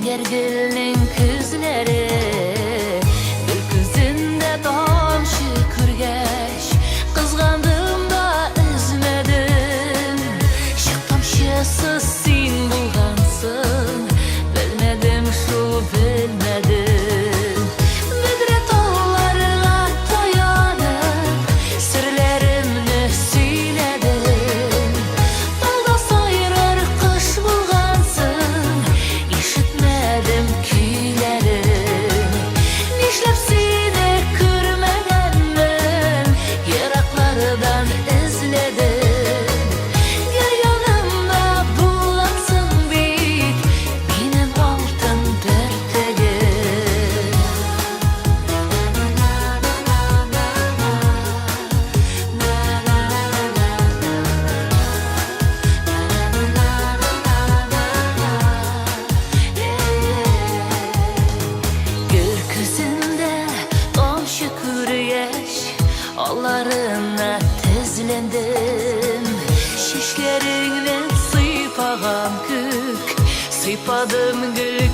gergilning ko'zlari bir ko'zinde tomchi ko'rgach qizg'andim da üzmedim shiq tomchisiz sen bo'lgansan bilmedim shu bilmedim Müdret tollarga tayanib sirlerimni söyledim Dalda sayrar kış bulgansın işitmedim kuylerim Nişlep seni görmegenmen Yiraklardan izledim Gel yanımda bulansın bit Benim altın dörtlegim Gökyüzünde tomchi ko'rgach Allarına tezlendim Şişleringni sıypagam kök Sıypadım gül